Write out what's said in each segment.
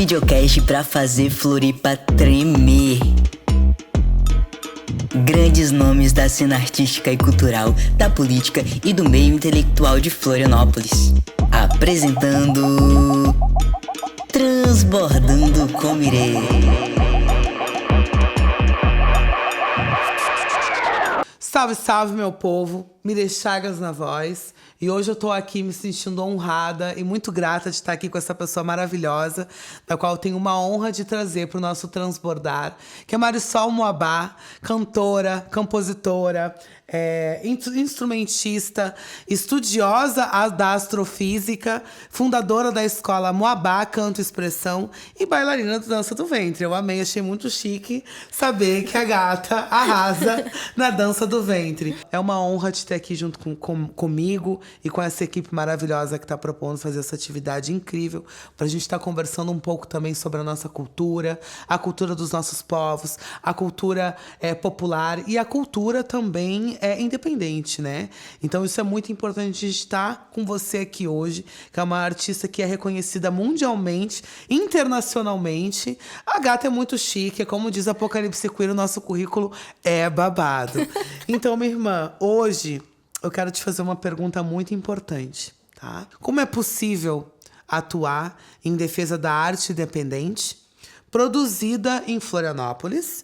videocast pra fazer Floripa tremer. Grandes nomes da cena artística e cultural, da política e do meio intelectual de Florianópolis. Apresentando... Transbordando com Irê. Salve, salve, meu povo! Mirê Chagas na voz. E hoje eu tô aqui me sentindo honrada e muito grata de estar aqui com essa pessoa maravilhosa, da qual eu tenho uma honra de trazer para o nosso Transbordar, que é Marisol Moabá, cantora, compositora, instrumentista, estudiosa da astrofísica, fundadora da escola Moabá Canto e Expressão e bailarina da dança do ventre. Eu amei, achei muito chique saber que a gata arrasa na dança do ventre. É uma honra te ter aqui junto comigo e com essa equipe maravilhosa que está propondo fazer essa atividade incrível, para a gente estar conversando um pouco também sobre a nossa cultura, a cultura dos nossos povos, a cultura popular e a cultura também independente, né? Então isso é muito importante de estar com você aqui hoje, que é uma artista que é reconhecida mundialmente, internacionalmente. A gata é muito chique, como diz Apocalipse Queer, o nosso currículo é babado. Então, minha irmã, hoje eu quero te fazer uma pergunta muito importante, tá? Como é possível atuar em defesa da arte independente, produzida em Florianópolis,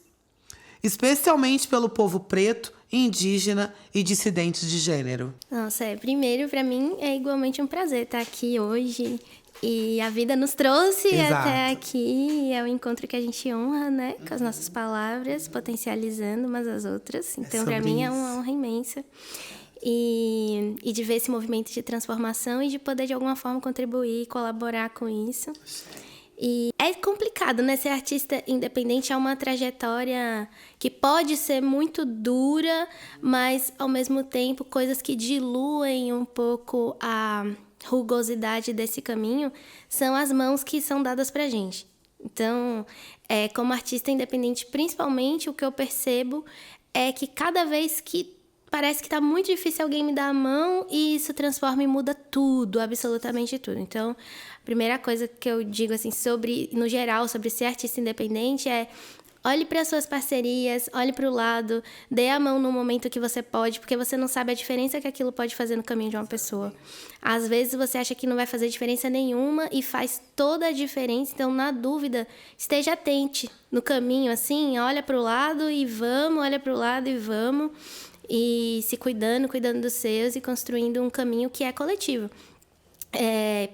especialmente pelo povo preto, indígena e dissidentes de gênero? Nossa, primeiro, pra mim, é igualmente um prazer estar aqui hoje. E a vida nos trouxe até aqui. É um encontro que a gente honra, né? Com as nossas palavras, potencializando umas às outras. Então, pra mim, é uma honra imensa. E de ver esse movimento de transformação e de poder, de alguma forma, contribuir e colaborar com isso. E é complicado, né? Ser artista independente é uma trajetória que pode ser muito dura, mas, ao mesmo tempo, coisas que diluem um pouco a rugosidade desse caminho são as mãos que são dadas pra gente. Então, como artista independente, principalmente, o que eu percebo é que cada vez que parece que tá muito difícil alguém me dar a mão e isso transforma e muda tudo, absolutamente tudo. Então, a primeira coisa que eu digo, assim, no geral, sobre ser artista independente é: olhe para as suas parcerias, olhe para o lado, dê a mão no momento que você pode, porque você não sabe a diferença que aquilo pode fazer no caminho de uma pessoa. Às vezes você acha que não vai fazer diferença nenhuma e faz toda a diferença. Então, na dúvida, esteja atente no caminho, assim, olha para o lado e vamos, olha para o lado e vamos. E se cuidando dos seus e construindo um caminho que é coletivo.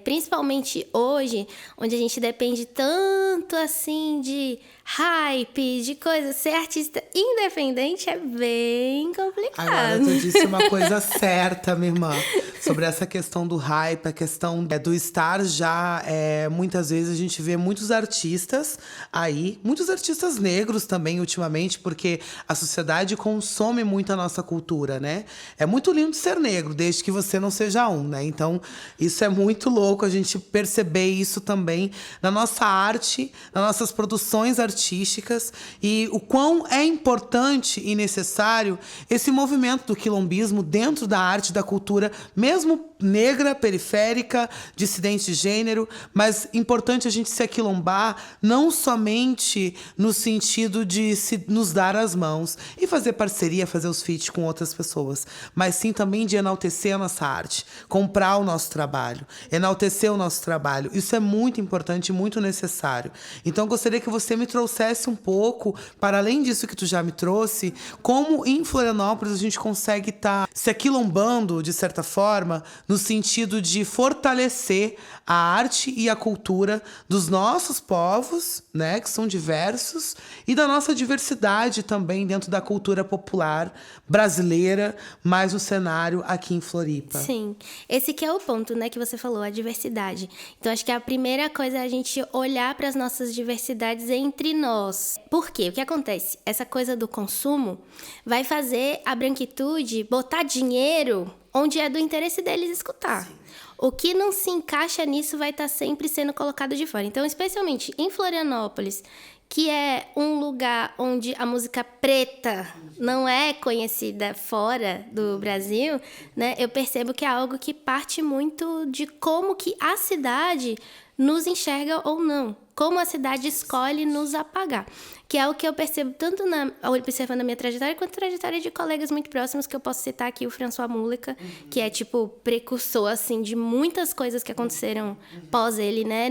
Principalmente hoje, onde a gente depende tanto assim de hype, de coisas, ser artista independente é bem complicado. Agora tu disse uma coisa certa, minha irmã, sobre essa questão do hype, a questão do estar já, muitas vezes a gente vê muitos artistas aí, muitos artistas negros também ultimamente, porque a sociedade consome muito a nossa cultura, né? É muito lindo ser negro, desde que você não seja um, né? Então, isso é muito louco a gente perceber isso também na nossa arte, nas nossas produções artísticas, e o quão é importante e necessário esse movimento do quilombismo dentro da arte e da cultura, mesmo negra, periférica, dissidente de gênero, mas importante a gente se aquilombar não somente no sentido de nos dar as mãos e fazer parceria, fazer os feats com outras pessoas, mas sim também de enaltecer a nossa arte, comprar o nosso trabalho, enaltecer o nosso trabalho. Isso é muito importante e muito necessário. Então, eu gostaria que você me trouxesse um pouco, para além disso que tu já me trouxe, como em Florianópolis a gente consegue estar se aquilombando, de certa forma, no sentido de fortalecer a arte e a cultura dos nossos povos, né, que são diversos, e da nossa diversidade também dentro da cultura popular brasileira, mais no cenário aqui em Floripa. Sim, esse que é o ponto, né, que você falou, a diversidade. Então, acho que a primeira coisa é a gente olhar para as nossas diversidades entre nós. Por quê? O que acontece? Essa coisa do consumo vai fazer a branquitude botar dinheiro onde é do interesse deles escutar. Sim. O que não se encaixa nisso vai estar sempre sendo colocado de fora. Então, especialmente em Florianópolis, que é um lugar onde a música preta não é conhecida fora do Brasil, né? Eu percebo que é algo que parte muito de como que a cidade nos enxerga ou não. como a cidade escolhe nos apagar. Que é o que eu percebo tanto observando a minha trajetória, quanto a trajetória de colegas muito próximos, que eu posso citar aqui o François Mullica, que é, tipo, precursor, assim, de muitas coisas que aconteceram pós ele, né,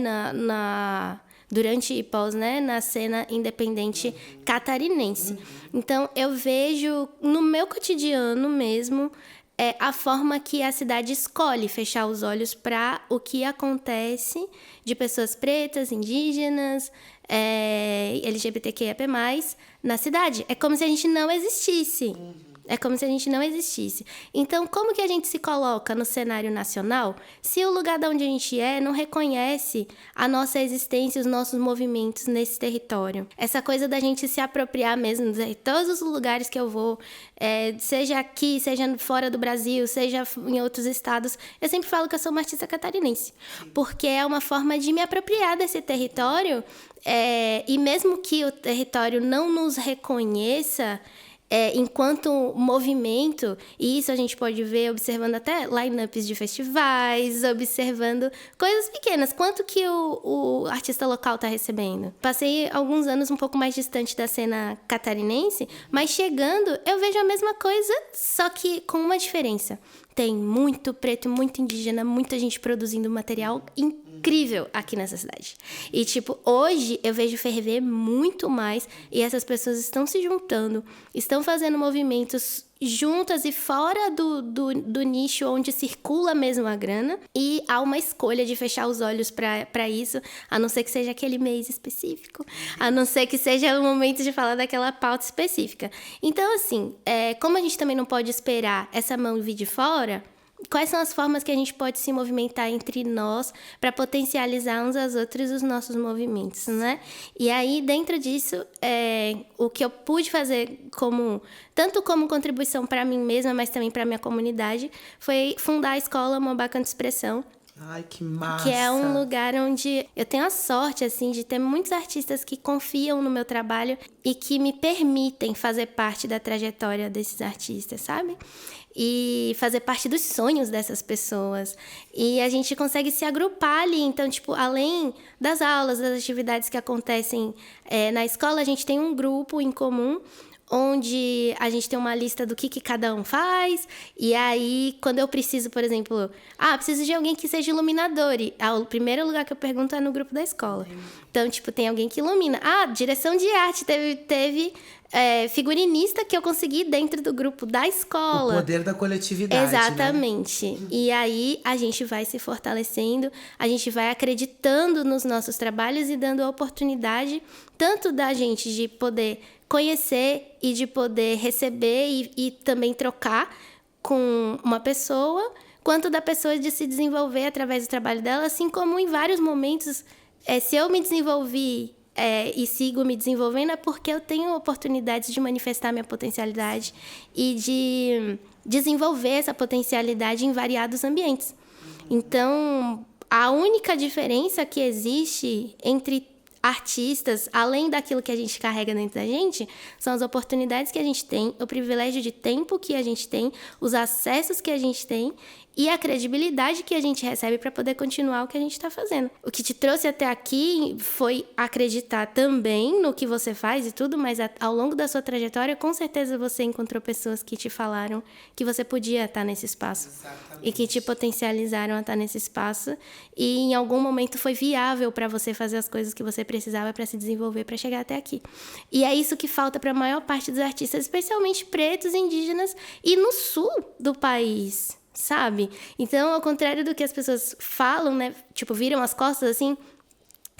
durante e pós, né, na cena independente catarinense. Então, eu vejo no meu cotidiano mesmo a forma que a cidade escolhe fechar os olhos para o que acontece de pessoas pretas, indígenas, LGBTQIA+, na cidade. É como se a gente não existisse. É como se a gente não existisse. Então, como que a gente se coloca no cenário nacional se o lugar de onde a gente não reconhece a nossa existência e os nossos movimentos nesse território? Essa coisa da gente se apropriar mesmo de todos os lugares que eu vou, seja aqui, seja fora do Brasil, seja em outros estados. Eu sempre falo que eu sou uma artista catarinense, porque é uma forma de me apropriar desse território, e mesmo que o território não nos reconheça, enquanto movimento, e isso a gente pode ver observando até line-ups de festivais, observando coisas pequenas, quanto que o artista local está recebendo. Passei alguns anos um pouco mais distante da cena catarinense, mas chegando eu vejo a mesma coisa, só que com uma diferença. Tem muito preto, muito indígena, muita gente produzindo material incrível aqui nessa cidade. E, tipo, hoje eu vejo ferver muito mais e essas pessoas estão se juntando, estão fazendo movimentos juntas e fora do nicho onde circula mesmo a grana, e há uma escolha de fechar os olhos para isso, a não ser que seja aquele mês específico, a não ser que seja o momento de falar daquela pauta específica. Então, assim, como a gente também não pode esperar essa mão vir de fora, quais são as formas que a gente pode se movimentar entre nós para potencializar uns aos outros os nossos movimentos, né? E aí, dentro disso, o que eu pude fazer tanto como contribuição para mim mesma, mas também para minha comunidade, foi fundar a escola Moba Canto Expressão. Ai, que massa! Que é um lugar onde eu tenho a sorte, assim, de ter muitos artistas que confiam no meu trabalho e que me permitem fazer parte da trajetória desses artistas, sabe? E fazer parte dos sonhos dessas pessoas. E a gente consegue se agrupar ali. Então, tipo, além das aulas, das atividades que acontecem na escola, a gente tem um grupo em comum onde a gente tem uma lista do que cada um faz. E aí, quando eu preciso, por exemplo, preciso de alguém que seja iluminador. E o primeiro lugar que eu pergunto é no grupo da escola. Então, tipo, tem alguém que ilumina. Direção de arte. Teve figurinista que eu consegui dentro do grupo da escola. O poder da coletividade. Exatamente. Né? E aí, a gente vai se fortalecendo, a gente vai acreditando nos nossos trabalhos e dando a oportunidade tanto da gente de poder conhecer e de poder receber e também trocar com uma pessoa, quanto da pessoa de se desenvolver através do trabalho dela, assim como em vários momentos, se eu me desenvolvi e sigo me desenvolvendo, é porque eu tenho oportunidades de manifestar minha potencialidade e de desenvolver essa potencialidade em variados ambientes. Então, a única diferença que existe entre artistas, além daquilo que a gente carrega dentro da gente, são as oportunidades que a gente tem, o privilégio de tempo que a gente tem, os acessos que a gente tem e a credibilidade que a gente recebe para poder continuar o que a gente está fazendo. O que te trouxe até aqui foi acreditar também no que você faz e tudo, mas ao longo da sua trajetória, com certeza você encontrou pessoas que te falaram que você podia estar nesse espaço. Exatamente. E que te potencializaram a estar nesse espaço, e em algum momento foi viável para você fazer as coisas que você precisava para se desenvolver, para chegar até aqui. E é isso que falta para a maior parte dos artistas, especialmente pretos, indígenas e no sul do país, sabe? Então, ao contrário do que as pessoas falam, né? Tipo, viram as costas assim,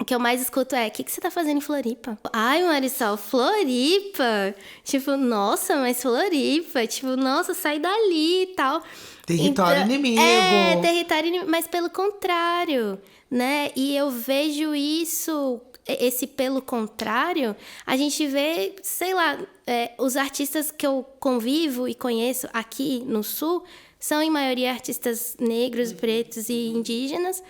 o que eu mais escuto é: o que você tá fazendo em Floripa? Ai, Marisol, Floripa? Tipo, nossa, mas Floripa? Tipo, nossa, sai dali e tal. Território inimigo. Território inimigo, mas pelo contrário, né? E eu vejo isso, esse pelo contrário, a gente vê, sei lá, os artistas que eu convivo e conheço aqui no Sul são, em maioria, artistas negros, pretos e indígenas,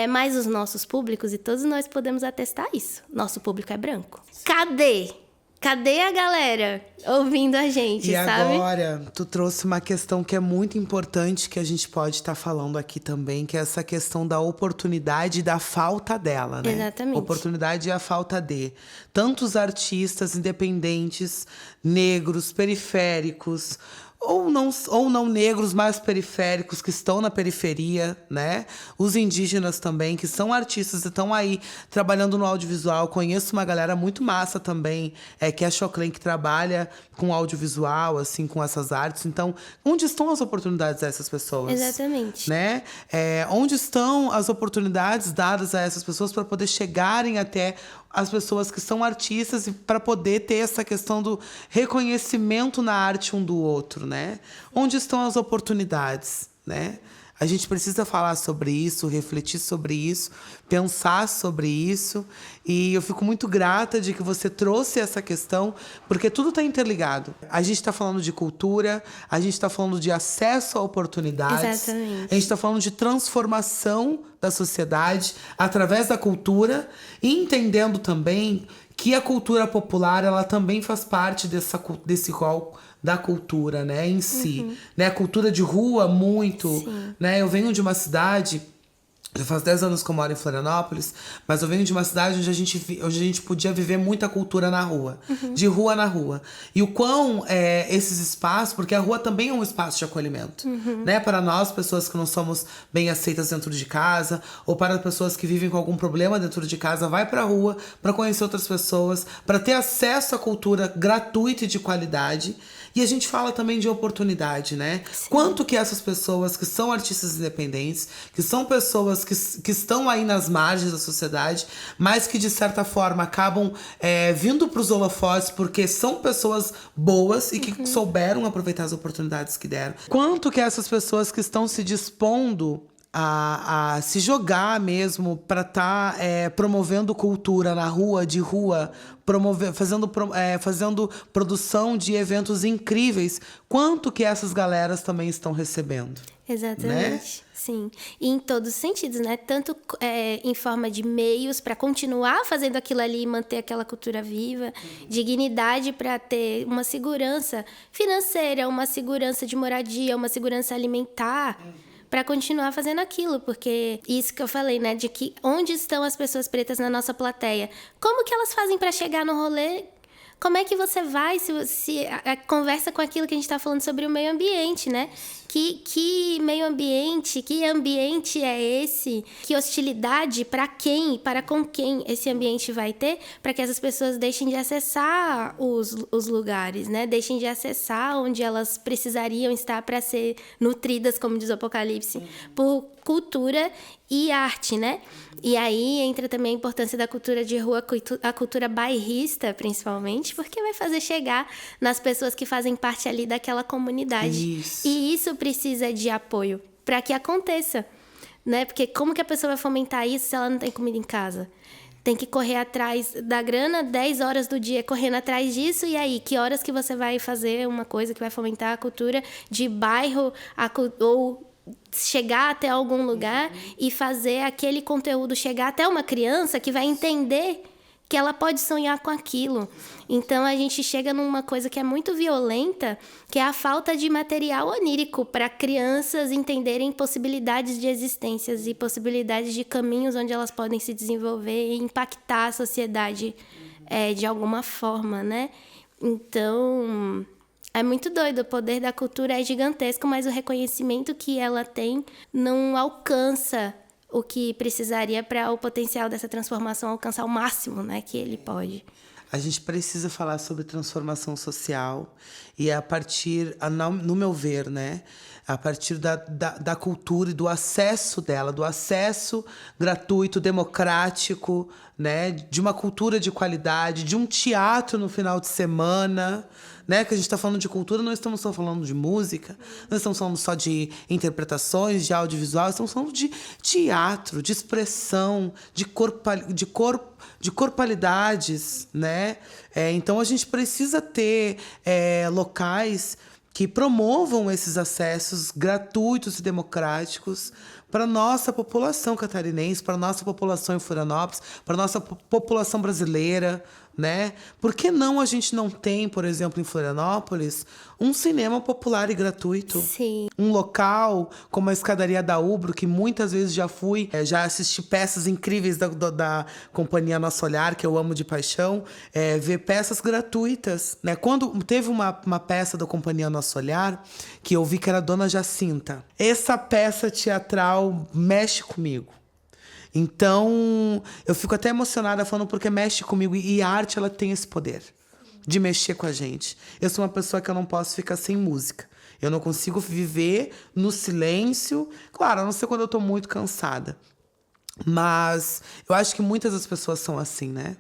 mas os nossos públicos, e todos nós podemos atestar isso, nosso público é branco. Cadê Cadê a galera ouvindo a gente, sabe? E agora, tu trouxe uma questão que é muito importante, que a gente pode estar falando aqui também, que é essa questão da oportunidade e da falta dela, né? Exatamente. Oportunidade e a falta de tantos artistas independentes, negros, periféricos, ou não negros, mais periféricos, que estão na periferia, né? Os indígenas também, que são artistas e estão aí trabalhando no audiovisual. Conheço uma galera muito massa também, que é a Choclen, que trabalha com audiovisual, assim, com essas artes. Então, onde estão as oportunidades dessas pessoas? Exatamente. Né? Onde estão as oportunidades dadas a essas pessoas para poder chegarem até as pessoas que são artistas e para poder ter essa questão do reconhecimento na arte um do outro, né? Onde estão as oportunidades, né? A gente precisa falar sobre isso, refletir sobre isso, pensar sobre isso. E eu fico muito grata de que você trouxe essa questão, porque tudo está interligado. A gente está falando de cultura, a gente está falando de acesso a oportunidades. Exatamente. A gente está falando de transformação da sociedade através da cultura e entendendo também que a cultura popular ela também faz parte desse rol da cultura, né, em si. Né? A cultura de rua, muito. Né? Eu venho de uma cidade, já faz 10 anos que eu moro em Florianópolis, mas eu venho de uma cidade onde a gente podia viver muita cultura na rua. De rua na rua. E o quão esses espaços, porque a rua também é um espaço de acolhimento. Né? Para nós, pessoas que não somos bem aceitas dentro de casa, ou para pessoas que vivem com algum problema dentro de casa, vai para a rua para conhecer outras pessoas, para ter acesso à cultura gratuita e de qualidade. E a gente fala também de oportunidade, né? Sim. Quanto que essas pessoas que são artistas independentes, que são pessoas que estão aí nas margens da sociedade, mas que de certa forma acabam vindo para os holofotes porque são pessoas boas e que souberam aproveitar as oportunidades que deram. Quanto que essas pessoas que estão se dispondo a se jogar mesmo para estar promovendo cultura na rua, de rua, fazendo produção de eventos incríveis, quanto que essas galeras também estão recebendo? Exatamente, né? Sim. E em todos os sentidos, né? Tanto em forma de meios para continuar fazendo aquilo ali e manter aquela cultura viva, dignidade para ter uma segurança financeira, uma segurança de moradia, uma segurança alimentar, para continuar fazendo aquilo, porque isso que eu falei, né, de que onde estão as pessoas pretas na nossa plateia? Como que elas fazem para chegar no rolê? Como é que você vai se conversa com aquilo que a gente está falando sobre o meio ambiente, né? Que meio ambiente, que ambiente é esse? Que hostilidade para quem e para com quem esse ambiente vai ter para que essas pessoas deixem de acessar os lugares, né? Deixem de acessar onde elas precisariam estar para ser nutridas, como diz o Apocalipse, por cultura e arte, né? E aí entra também a importância da cultura de rua, a cultura bairrista, principalmente, porque vai fazer chegar nas pessoas que fazem parte ali daquela comunidade. Isso. E isso precisa de apoio para que aconteça, né? Porque como que a pessoa vai fomentar isso se ela não tem comida em casa? Tem que correr atrás da grana, 10 horas do dia correndo atrás disso, e aí, que horas que você vai fazer uma coisa que vai fomentar a cultura de bairro, ou chegar até algum lugar e fazer aquele conteúdo chegar até uma criança que vai entender que ela pode sonhar com aquilo. Então, a gente chega numa coisa que é muito violenta, que é a falta de material onírico para crianças entenderem possibilidades de existências e possibilidades de caminhos onde elas podem se desenvolver e impactar a sociedade de alguma forma, né? Então, é muito doido. O poder da cultura é gigantesco, mas o reconhecimento que ela tem não alcança o que precisaria para o potencial dessa transformação alcançar o máximo, né, que ele pode. A gente precisa falar sobre transformação social e a partir, no meu ver, né, a partir da cultura e do acesso dela, do acesso gratuito, democrático, né, de uma cultura de qualidade, de um teatro no final de semana, né, que a gente está falando de cultura, não estamos só falando de música, não estamos falando só de interpretações, de audiovisual, estamos falando de teatro, de expressão, de corpalidades, né? Então a gente precisa ter locais que promovam esses acessos gratuitos e democráticos para a nossa população catarinense, para a nossa população em Florianópolis, para a nossa população brasileira, né? Por que não a gente não tem, por exemplo, em Florianópolis, um cinema popular e gratuito? Sim. Um local como a Escadaria da Ubro, que muitas vezes já fui, já assisti peças incríveis da Companhia Nosso Olhar, que eu amo de paixão, ver peças gratuitas, né? Quando teve uma peça da Companhia Nosso Olhar, que eu vi que era Dona Jacinta. Essa peça teatral mexe comigo. Então, eu fico até emocionada falando porque mexe comigo. E a arte, ela tem esse poder de mexer com a gente. Eu sou uma pessoa que eu não posso ficar sem música. Eu não consigo viver no silêncio. Claro, a não ser quando eu tô muito cansada. Mas eu acho que muitas das pessoas são assim, né?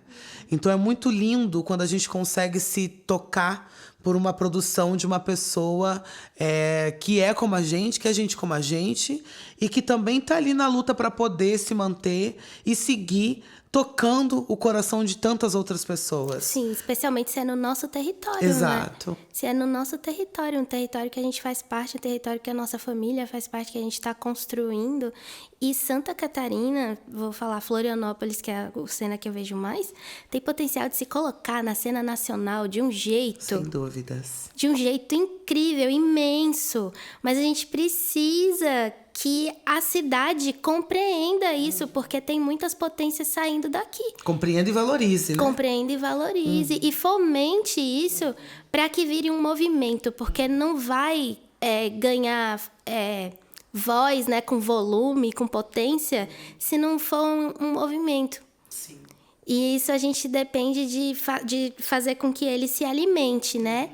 Então é muito lindo quando a gente consegue se tocar por uma produção de uma pessoa que é como a gente, que é gente como a gente, e que também tá ali na luta para poder se manter e seguir tocando o coração de tantas outras pessoas. Sim, especialmente se é no nosso território, Exato. né? Se é no nosso território, um território que a gente faz parte, um território que a nossa família faz parte, que a gente está construindo. E Santa Catarina, vou falar Florianópolis, que é a cena que eu vejo mais, tem potencial de se colocar na cena nacional de um jeito... Sem dúvidas. De um jeito incrível, imenso. Mas a gente precisa que a cidade compreenda isso, porque tem muitas potências saindo daqui. Compreenda e valorize, né? Compreenda e valorize. E fomente isso para que vire um movimento, porque não vai ganhar voz, né, com volume, com potência, se não for um movimento. Sim. E isso a gente depende de fazer com que ele se alimente, né?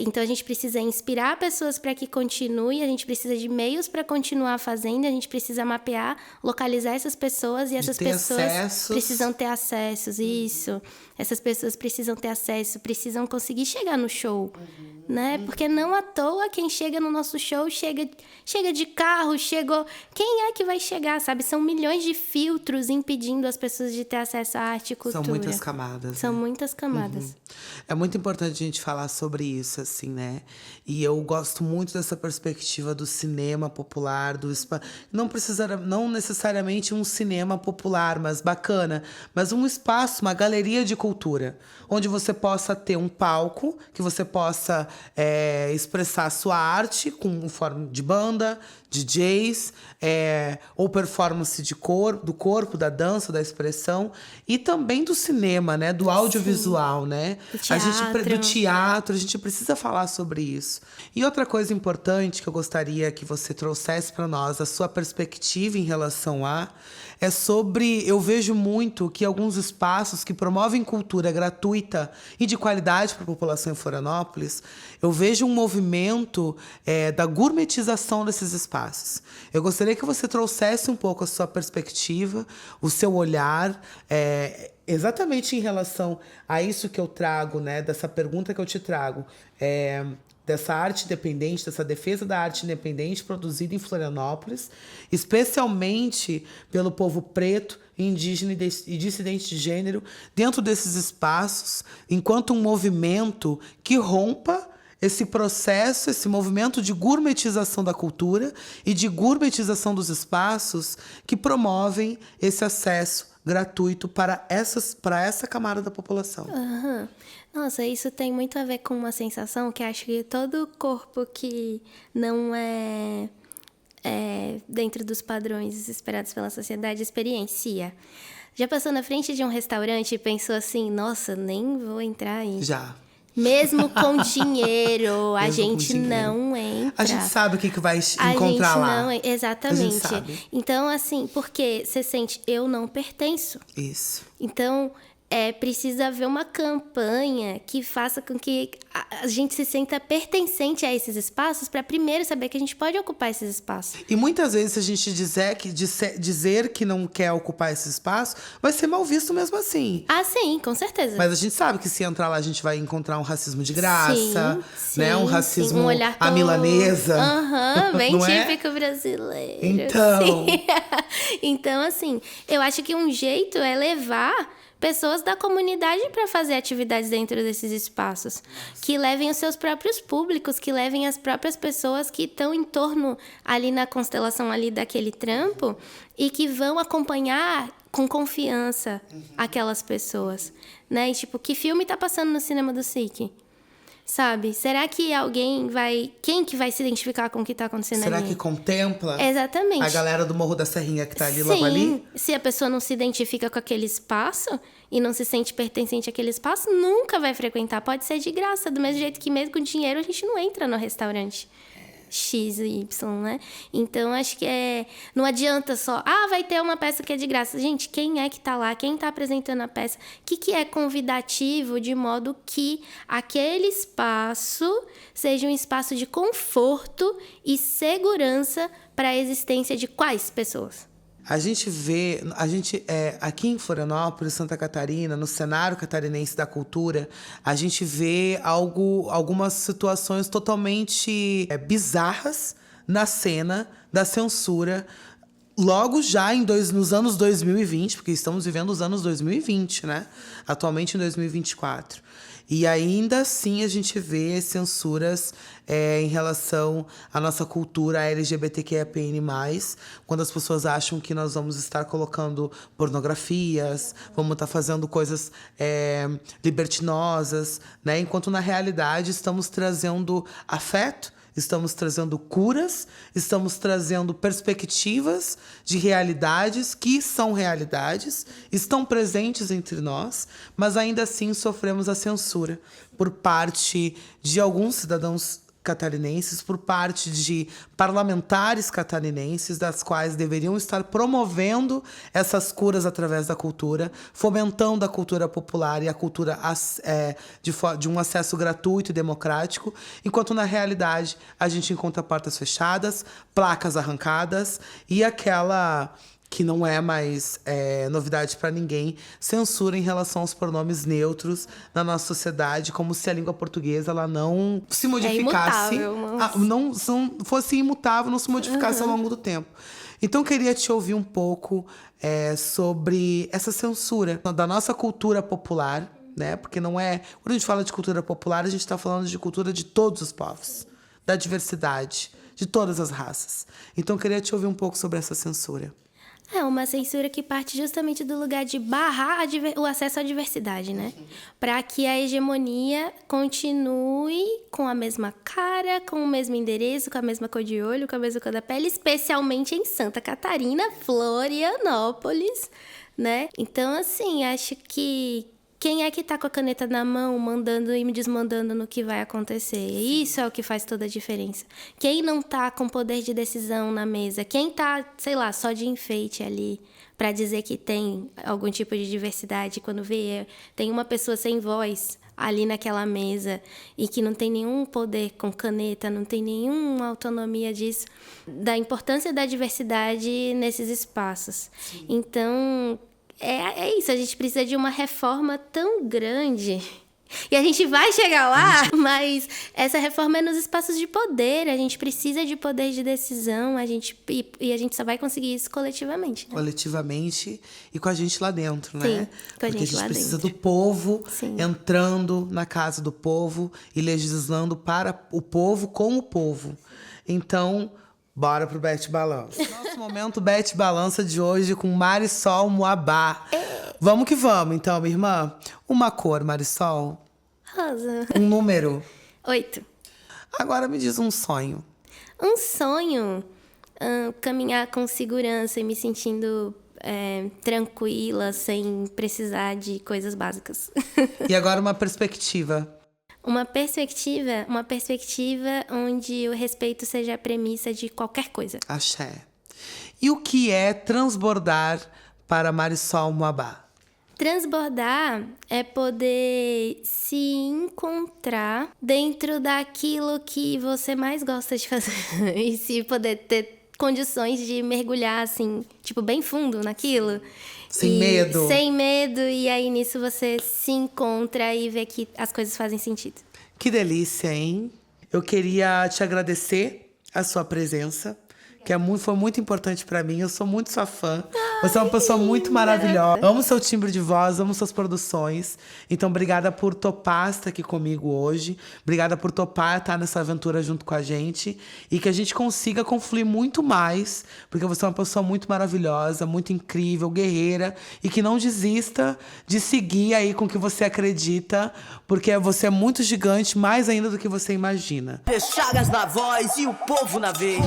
Então, a gente precisa inspirar pessoas para que continue, a gente precisa de meios para continuar fazendo, a gente precisa mapear, localizar essas pessoas e essas pessoas precisam ter acessos, isso. Essas pessoas precisam ter acesso, precisam conseguir chegar no show, né? Porque não à toa quem chega no nosso show chega de carro, chegou... Quem é que vai chegar, sabe? São milhões de filtros impedindo as pessoas de ter acesso à arte e cultura. São muitas camadas. São muitas camadas. É muito importante a gente falar sobre isso, assim, né? E eu gosto muito dessa perspectiva do cinema popular, não necessariamente um cinema popular, mas bacana, mas um espaço, uma galeria de cultura, onde você possa ter um palco, que você possa expressar a sua arte com forma de banda, DJs, ou performance do corpo, da dança, da expressão, e também do cinema, né? Do audiovisual, né? Do teatro, a gente precisa falar sobre isso. E outra coisa importante que eu gostaria que você trouxesse para nós, a sua perspectiva em relação é sobre... Eu vejo muito que alguns espaços que promovem cultura gratuita e de qualidade para a população em Florianópolis, eu vejo um movimento da gourmetização desses espaços. Eu gostaria que você trouxesse um pouco a sua perspectiva, o seu olhar, exatamente em relação a isso que eu trago, né? Dessa pergunta que eu te trago, dessa arte independente, dessa defesa da arte independente produzida em Florianópolis, especialmente pelo povo preto, indígena e dissidente de gênero, dentro desses espaços, enquanto um movimento que rompa esse processo, esse movimento de gourmetização da cultura e de gourmetização dos espaços que promovem esse acesso gratuito para essa camada da população. Uhum. Nossa, isso tem muito a ver com uma sensação que acho que todo corpo que não é dentro dos padrões esperados pela sociedade experiencia. Já passou na frente de um restaurante e pensou assim, nossa, nem vou entrar aí. Já. Mesmo com dinheiro, a gente não entra. A gente sabe o que vai encontrar lá. Exatamente. A gente sabe. Então, assim, porque você sente, eu não pertenço. Isso. Então, precisa haver uma campanha que faça com que a gente se sinta pertencente a esses espaços para primeiro saber que a gente pode ocupar esses espaços. E muitas vezes, se a gente dizer que não quer ocupar esse espaço, vai ser mal visto mesmo assim. Ah, sim, com certeza. Mas a gente sabe que se entrar lá, a gente vai encontrar um racismo de graça, né? Um racismo um olhar à milanesa. Bem não típico brasileiro. Então. Então, assim, eu acho que um jeito é levar pessoas da comunidade para fazer atividades dentro desses espaços. Que levem os seus próprios públicos, que levem as próprias pessoas que estão em torno ali na constelação ali daquele trampo e que vão acompanhar com confiança aquelas pessoas, né? E, tipo, que filme tá passando no cinema do SIC? Sabe? Será que alguém vai... Quem que vai se identificar com o que tá acontecendo ali? Será que contempla? Exatamente. A galera do Morro da Serrinha que tá ali, Sim, logo ali? se a pessoa não se identifica com aquele espaço e não se sente pertencente àquele espaço, nunca vai frequentar. Pode ser de graça, do mesmo jeito que mesmo com dinheiro a gente não entra no restaurante X e Y, né? Então, acho que não adianta só... vai ter uma peça que é de graça. Gente, quem é que tá lá? Quem tá apresentando a peça? O que é convidativo de modo que aquele espaço seja um espaço de conforto e segurança para a existência de quais pessoas? A gente vê, aqui em Florianópolis, Santa Catarina, no cenário catarinense da cultura, a gente vê algumas situações totalmente bizarras na cena da censura, logo já nos anos 2020, porque estamos vivendo os anos 2020, né? Atualmente em 2024. E ainda assim a gente vê censuras em relação à nossa cultura LGBTQIAPN+, quando as pessoas acham que nós vamos estar colocando pornografias, vamos estar fazendo coisas libertinosas, né? Enquanto na realidade estamos trazendo afeto, estamos trazendo curas, estamos trazendo perspectivas de realidades que são realidades, estão presentes entre nós, mas ainda assim sofremos a censura por parte de alguns cidadãos catarinenses, por parte de parlamentares catarinenses, das quais deveriam estar promovendo essas curas através da cultura, fomentando a cultura popular e a cultura de um acesso gratuito e democrático, enquanto na realidade a gente encontra portas fechadas, placas arrancadas e aquela que não é mais novidade para ninguém, censura em relação aos pronomes neutros na nossa sociedade, como se a língua portuguesa ela não se modificasse, não fosse imutável, não se modificasse ao longo do tempo. Então, eu queria te ouvir um pouco sobre essa censura da nossa cultura popular, né? Porque não é... Quando a gente fala de cultura popular, a gente está falando de cultura de todos os povos, da diversidade, de todas as raças. Então, eu queria te ouvir um pouco sobre essa censura. É uma censura que parte justamente do lugar de barrar o acesso à diversidade, né? Para que a hegemonia continue com a mesma cara, com o mesmo endereço, com a mesma cor de olho, com a mesma cor da pele, especialmente em Santa Catarina, Florianópolis, né? Então, assim, acho que quem é que tá com a caneta na mão, mandando e me desmandando no que vai acontecer? Isso é o que faz toda a diferença. Quem não tá com poder de decisão na mesa? Quem tá, sei lá, só de enfeite ali para dizer que tem algum tipo de diversidade? Quando vê, tem uma pessoa sem voz ali naquela mesa e que não tem nenhum poder com caneta, não tem nenhuma autonomia disso, da importância da diversidade nesses espaços. Sim. Então... É isso, a gente precisa de uma reforma tão grande. E a gente vai chegar lá, mas essa reforma é nos espaços de poder. A gente precisa de poder de decisão, e a gente só vai conseguir isso coletivamente. Né? Coletivamente e com a gente lá dentro, né? Sim, com a gente lá dentro. Porque a gente precisa do povo, sim, entrando na casa do povo e legislando para o povo, com o povo. Então... bora pro Bete Balança. Nosso momento Bete Balança de hoje com Marisol Moabá. Vamos que vamos, então, minha irmã. Uma cor, Marisol. Rosa. Um número. 8. Agora me diz um sonho. Um sonho? Caminhar com segurança e me sentindo tranquila, sem precisar de coisas básicas. E agora uma perspectiva. Uma perspectiva onde o respeito seja a premissa de qualquer coisa. Axé. E o que é transbordar para Marisol Moabá? Transbordar é poder se encontrar dentro daquilo que você mais gosta de fazer. E se poder ter condições de mergulhar, assim, tipo, bem fundo naquilo. Sem medo. Sem medo, e aí nisso você se encontra e vê que as coisas fazem sentido. Que delícia, hein? Eu queria te agradecer a sua presença. que foi muito importante pra mim. Eu sou muito sua fã. Você é uma pessoa muito maravilhosa. Amo seu timbre de voz, amo suas produções. Então, obrigada por topar estar aqui comigo hoje. Obrigada por topar estar nessa aventura junto com a gente. E que a gente consiga confluir muito mais, porque você é uma pessoa muito maravilhosa, muito incrível, guerreira. E que não desista de seguir aí com o que você acredita, porque você é muito gigante, mais ainda do que você imagina. Chagas na voz e o povo na vez.